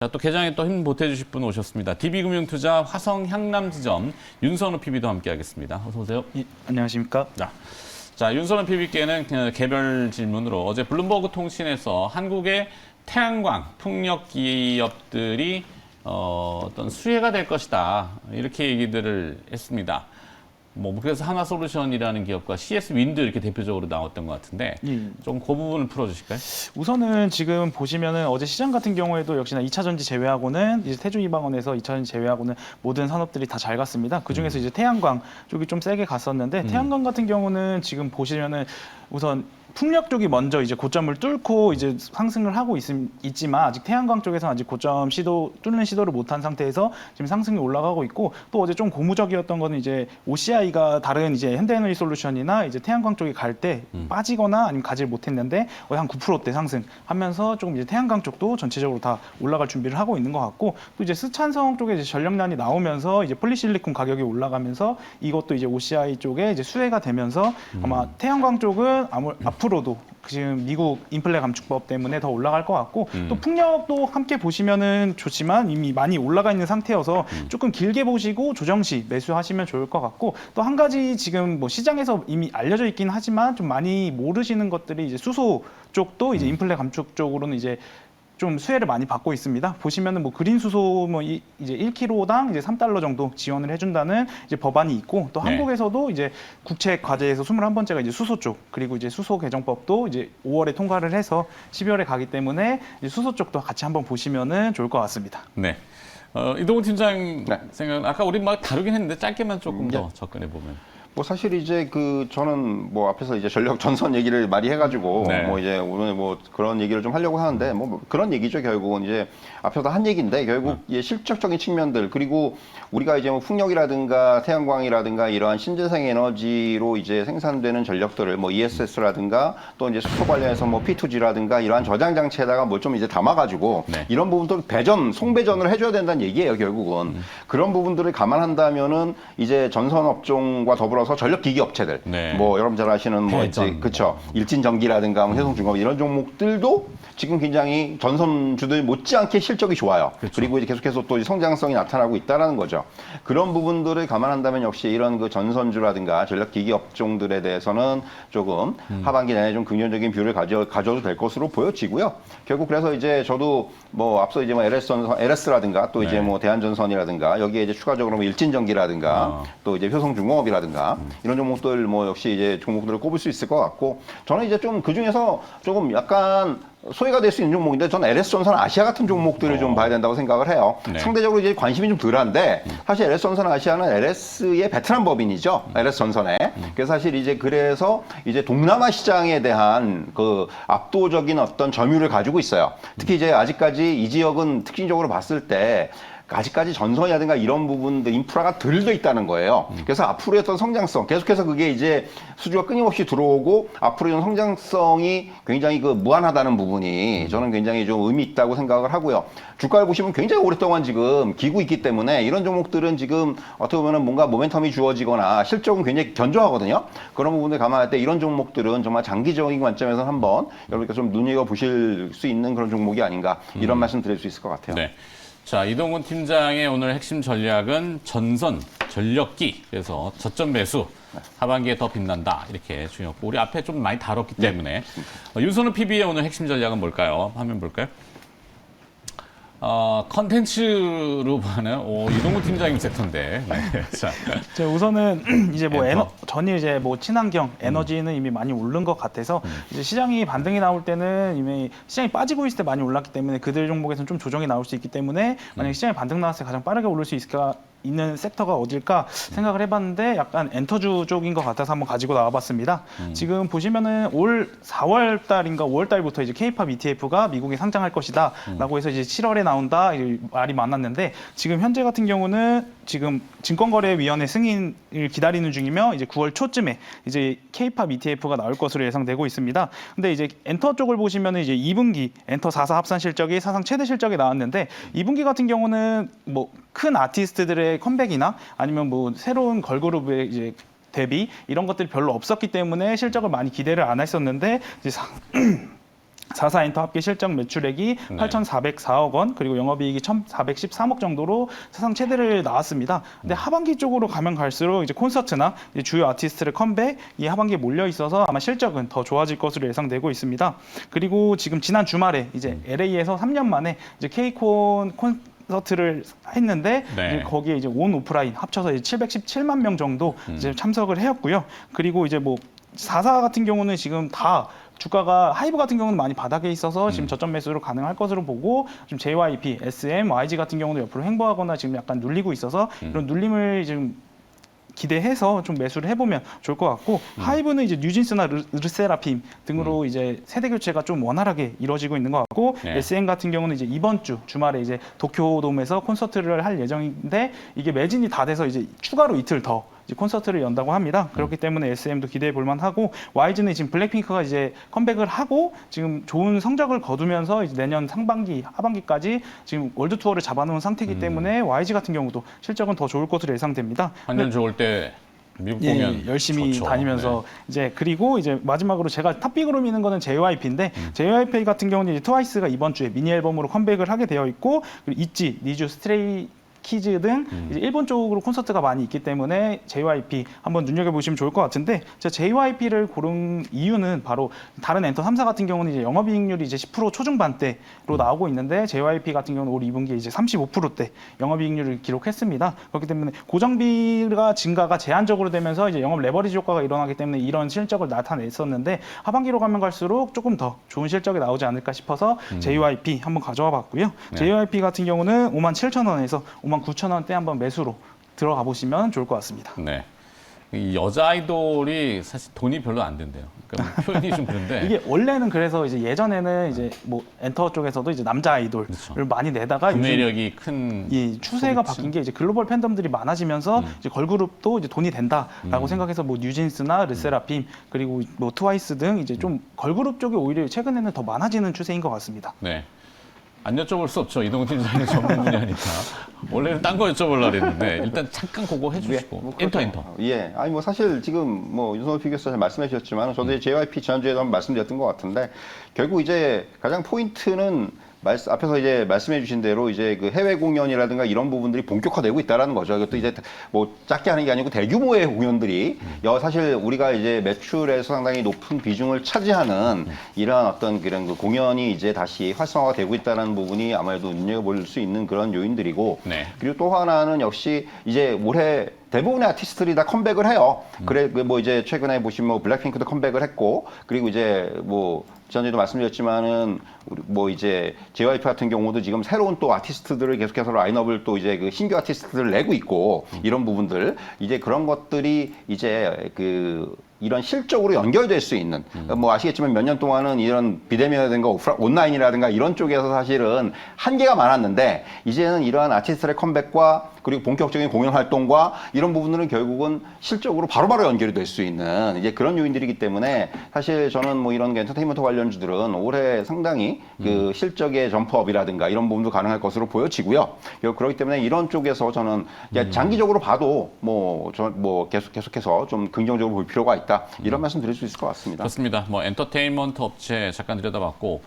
자, 또 개장에 또 힘 보태주실 분 오셨습니다. DB금융투자 화성향남지점 윤선우 PB도 함께하겠습니다. 어서 오세요. 예, 안녕하십니까? 자, 윤선우 PB께는 개별 질문으로 어제 블룸버그 통신에서 한국의 태양광 풍력 기업들이 어떤 수혜가 될 것이다 이렇게 얘기들을 했습니다. 그래서 하나솔루션이라는 기업과 CS 윈드 이렇게 대표적으로 나왔던 것 같은데 좀 그 부분을 풀어주실까요? 우선은 지금 보시면은 어제 시장 같은 경우에도 역시나 2차 전지 제외하고는 이제 태조 이방원에서 2차 전지 제외하고는 모든 산업들이 다 잘 갔습니다. 그 중에서 이제 태양광 쪽이 좀 세게 갔었는데 태양광 같은 경우는 지금 보시면은 우선 풍력 쪽이 먼저 이제 고점을 뚫고 이제 상승을 하고 있지만 아직 태양광 쪽에서 아직 고점 뚫는 시도를 못한 상태에서 지금 상승이 올라가고 있고, 또 어제 좀 고무적이었던 거는 이제 OCI가 다른 이제 현대에너지솔루션이나 이제 태양광 쪽에 갈 때 빠지거나 아니면 가지 못했는데 거의 한 9%대 상승하면서 조금 이제 태양광 쪽도 전체적으로 다 올라갈 준비를 하고 있는 것 같고, 또 이제 스촨성 쪽에 이제 전력난이 나오면서 이제 폴리실리콘 가격이 올라가면서 이것도 이제 OCI 쪽에 이제 수혜가 되면서 아마 태양광 쪽은 앞으로도 지금 미국 인플레 감축법 때문에 더 올라갈 것 같고, 또 풍력도 함께 보시면은 좋지만 이미 많이 올라가 있는 상태여서 조금 길게 보시고 조정 시 매수하시면 좋을 것 같고, 또 한 가지 지금 뭐 시장에서 이미 알려져 있긴 하지만 좀 많이 모르시는 것들이 이제 수소 쪽도 이제 인플레 감축 쪽으로는 이제 좀 수혜를 많이 받고 있습니다. 보시면은 뭐 그린 수소 이제 1kg당 이제 $3 정도 지원을 해준다는 이제 법안이 있고, 또 한국에서도 이제 국책 과제에서 21번째가 이제 수소 쪽, 그리고 이제 수소 개정법도 이제 5월에 통과를 해서 12월에 가기 때문에 이제 수소 쪽도 같이 한번 보시면은 좋을 것 같습니다. 네. 이동훈 팀장 생각, 아까 우리 막 다루긴 했는데 짧게만 조금 더 접근해 보면. 사실 이제 저는 앞에서 이제 전력 전선 얘기를 많이 해가지고 이제 오늘 그런 얘기를 좀 하려고 하는데 그런 얘기죠. 결국은 이제 앞에서 한 얘기인데 결국 이제 실적적인 측면들, 그리고 우리가 이제 풍력이라든가 태양광이라든가 이러한 신재생 에너지로 이제 생산되는 전력들을 ESS라든가 또 이제 수소 관련해서 P2G라든가 이러한 저장 장치에다가 좀 이제 담아가지고 이런 부분들 송배전을 해줘야 된다는 얘기예요. 결국은 그런 부분들을 감안한다면은 이제 전선 업종과 더불어서 전력 기기 업체들, 여러분 잘 아시는 그쵸, 일진전기라든가 해송중공업 이런 종목들도 지금 굉장히 전선주들 못지않게 실적이 좋아요. 그리고 이제 계속해서 또 성장성이 나타나고 있다라는 거죠. 그런 부분들을 감안한다면 역시 이런 그 전선주라든가 전력 기기 업종들에 대해서는 조금 하반기 내내 좀 긍정적인 뷰를 가져도 될 것으로 보여지고요. 결국 그래서 이제 저도 앞서 이제 LS라든가 또 이제 대한전선이라든가 여기에 이제 추가적으로 일진전기라든가 또 이제 효성중공업이라든가 이런 종목들 역시 이제 종목들을 꼽을 수 있을 것 같고, 저는 이제 좀 그 중에서 조금 약간 소외가 될 수 있는 종목인데 저는 LS전선 아시아 같은 종목들을 좀 봐야 된다고 생각을 해요. 상대적으로 이제 관심이 좀 덜한데 사실 LS전선 아시아는 LS의 베트남 법인이죠. LS전선에. 그래서 사실 그래서 이제 동남아 시장에 대한 그 압도적인 어떤 점유율을 가지고 있어요. 특히 이제 아직까지 이 지역은 특징적으로 봤을 때 아직까지 전선이라든가 이런 부분들 인프라가 덜 돼 있다는 거예요. 그래서 앞으로의 어떤 성장성, 계속해서 그게 이제 수주가 끊임없이 들어오고 앞으로 이런 성장성이 굉장히 무한하다는 부분이 저는 굉장히 좀 의미 있다고 생각을 하고요. 주가를 보시면 굉장히 오랫동안 지금 기고 있기 때문에 이런 종목들은 지금 어떻게 보면 뭔가 모멘텀이 주어지거나 실적은 굉장히 견조하거든요. 그런 부분을 감안할 때 이런 종목들은 정말 장기적인 관점에서 한번 여러분께 좀 눈여겨보실 수 있는 그런 종목이 아닌가, 이런 말씀 드릴 수 있을 것 같아요. 네. 자, 이동훈 팀장의 오늘 핵심 전략은 전선, 전력기, 그래서 저점 매수, 하반기에 더 빛난다 이렇게 중요했고, 우리 앞에 좀 많이 다뤘기 때문에 윤선우 PB의 오늘 핵심 전략은 뭘까요? 화면 볼까요? 컨텐츠로 보는 이동훈 팀장님 섹터인데. 자, 우선은 이제 전이 이제 친환경 에너지는 이미 많이 오른 것 같아서 이제 시장이 반등이 나올 때는 이미 시장이 빠지고 있을 때 많이 올랐기 때문에 그들 종목에서는 좀 조정이 나올 수 있기 때문에 만약에 시장이 반등 나왔을 때 가장 빠르게 오를 수 있는 섹터가 어딜까 생각을 해봤는데 약간 엔터주 쪽인 것 같아서 한번 가지고 나와봤습니다. 지금 보시면은 올 4월 달인가 5월 달부터 이제 K-팝 ETF가 미국에 상장할 것이다라고 해서 이제 7월에 나온다 말이 많았는데, 지금 현재 같은 경우는 지금 증권거래위원회 승인을 기다리는 중이며 이제 9월 초쯤에 이제 K-팝 ETF가 나올 것으로 예상되고 있습니다. 근데 이제 엔터 쪽을 보시면은 이제 2분기 엔터 4사 합산 실적이 사상 최대 실적이 나왔는데 2분기 같은 경우는 큰 아티스트들의 컴백이나 아니면 새로운 걸그룹의 이제 데뷔 이런 것들이 별로 없었기 때문에 실적을 많이 기대를 안 했었는데 이제 4사 엔터 합계 실적 매출액이 네. 8,404억 원, 그리고 영업이익이 1,413억 정도로 사상 최대를 나왔습니다. 근데 하반기 쪽으로 가면 갈수록 이제 콘서트나 이제 주요 아티스트의 컴백 이 하반기에 몰려 있어서 아마 실적은 더 좋아질 것으로 예상되고 있습니다. 그리고 지금 지난 주말에 이제 LA에서 3년 만에 이제 케이콘 콘서트를 했는데 네. 이제 거기에 이제 온 오프라인 합쳐서 이제 717만 명 정도 이제 참석을 해왔고요. 그리고 이제 뭐 4사 같은 경우는 지금 다 주가가 하이브 같은 경우는 많이 바닥에 있어서 지금 저점 매수로 가능할 것으로 보고 지금 JYP, SM, YG 같은 경우도 옆으로 횡보하거나 지금 약간 눌리고 있어서 이런 눌림을 지금 기대해서 좀 매수를 해보면 좋을 것 같고 하이브는 이제 뉴진스나 르세라핌 등으로 이제 세대 교체가 좀 원활하게 이루어지고 있는 것 같고 네. SM 같은 경우는 이제 이번 주 주말에 이제 도쿄돔에서 콘서트를 할 예정인데 이게 매진이 다 돼서 이제 추가로 이틀 더 이제 콘서트를 연다고 합니다. 그렇기 때문에 SM도 기대해 볼 만하고 YG는 지금 블랙핑크가 이제 컴백을 하고 지금 좋은 성적을 거두면서 이제 내년 상반기, 하반기까지 지금 월드 투어를 잡아놓은 상태이기 때문에 YG 같은 경우도 실적은 더 좋을 것으로 예상됩니다. 환년 좋을 때 미국 예, 공연 열심히 좋죠. 다니면서 네. 이제 그리고 이제 마지막으로 제가 탑픽으로 미는 거는 JYP인데 JYP 같은 경우는 이제 트와이스가 이번 주에 미니 앨범으로 컴백을 하게 되어 있고 그리고 있지, 니쥬, 스트레이 키즈 등 이제 일본 쪽으로 콘서트가 많이 있기 때문에 JYP 한번 눈여겨보시면 좋을 것 같은데 제가 JYP를 고른 이유는 바로 다른 엔터 3사 같은 경우는 이제 영업이익률이 이제 10% 초중반대로 나오고 있는데 JYP 같은 경우는 올 2분기에 이제 35%대 영업이익률을 기록했습니다. 그렇기 때문에 고정비가 증가가 제한적으로 되면서 이제 영업 레버리지 효과가 일어나기 때문에 이런 실적을 나타냈었는데 하반기로 가면 갈수록 조금 더 좋은 실적이 나오지 않을까 싶어서 JYP 한번 가져와 봤고요. 네. JYP 같은 경우는 57,000원에서 59,000원대 한번 매수로 들어가 보시면 좋을 것 같습니다. 네. 이 여자 아이돌이 사실 돈이 별로 안 된대요. 그러니까 표현이 좀 그런데 이게 원래는 그래서 이제 예전에는 이제 뭐 엔터 쪽에서도 이제 남자 아이돌을 그렇죠. 많이 내다가 요즘 구매력이 큰 이 추세가 소비층. 바뀐 게 이제 글로벌 팬덤들이 많아지면서 이제 걸그룹도 이제 돈이 된다라고 생각해서 뭐 뉴진스나 르세라핌 그리고 뭐 트와이스 등 이제 좀 걸그룹 쪽이 오히려 최근에는 더 많아지는 추세인 것 같습니다. 네. 안 여쭤볼 수 없죠. 이동훈 팀장님 전문 분야니까. 원래는 딴 거 여쭤보려고 했는데 일단 잠깐 그거 해주시고. 뭐 엔터 그렇죠. 엔터. 예, 아니 뭐 사실 지금 뭐 윤석열 피규어서 말씀해 주셨지만 저도 이제 JYP 지난주에도 한번 말씀드렸던 것 같은데 결국 이제 가장 포인트는 앞에서 이제 말씀해 주신 대로 이제 그 해외 공연이라든가 이런 부분들이 본격화되고 있다라는 거죠. 이것도 이제 뭐 작게 하는 게 아니고 대규모의 공연들이 사실 우리가 이제 매출에서 상당히 높은 비중을 차지하는 이러한 어떤 그런 그 공연이 이제 다시 활성화가 되고 있다는 부분이 아무래도 눈여겨볼 수 있는 그런 요인들이고 네. 그리고 또 하나는 역시 이제 올해 대부분의 아티스트들이 다 컴백을 해요. 그래 뭐 이제 최근에 보시면 뭐 블랙핑크도 컴백을 했고 그리고 이제 뭐 지난주에도 말씀드렸지만은 뭐 이제 JYP 같은 경우도 지금 새로운 또 아티스트들을 계속해서 라인업을 또 이제 그 신규 아티스트들을 내고 있고 이런 부분들 이제 그런 것들이 이제 그 이런 실적으로 연결될 수 있는 뭐 아시겠지만 몇 년 동안은 이런 비대면이라든가 온라인이라든가 이런 쪽에서 사실은 한계가 많았는데 이제는 이러한 아티스트의 컴백과 그리고 본격적인 공연 활동과 이런 부분들은 결국은 실적으로 바로바로 연결이 될 수 있는 이제 그런 요인들이기 때문에 사실 저는 뭐 이런 엔터테인먼트 관련주들은 올해 상당히 그 실적의 점프업이라든가 이런 부분도 가능할 것으로 보여지고요. 그렇기 때문에 이런 쪽에서 저는 장기적으로 봐도 뭐 계속해서 좀 긍정적으로 볼 필요가 있다. 이런 말씀 드릴 수 있을 것 같습니다. 그렇습니다. 뭐 엔터테인먼트 업체 잠깐 들여다봤고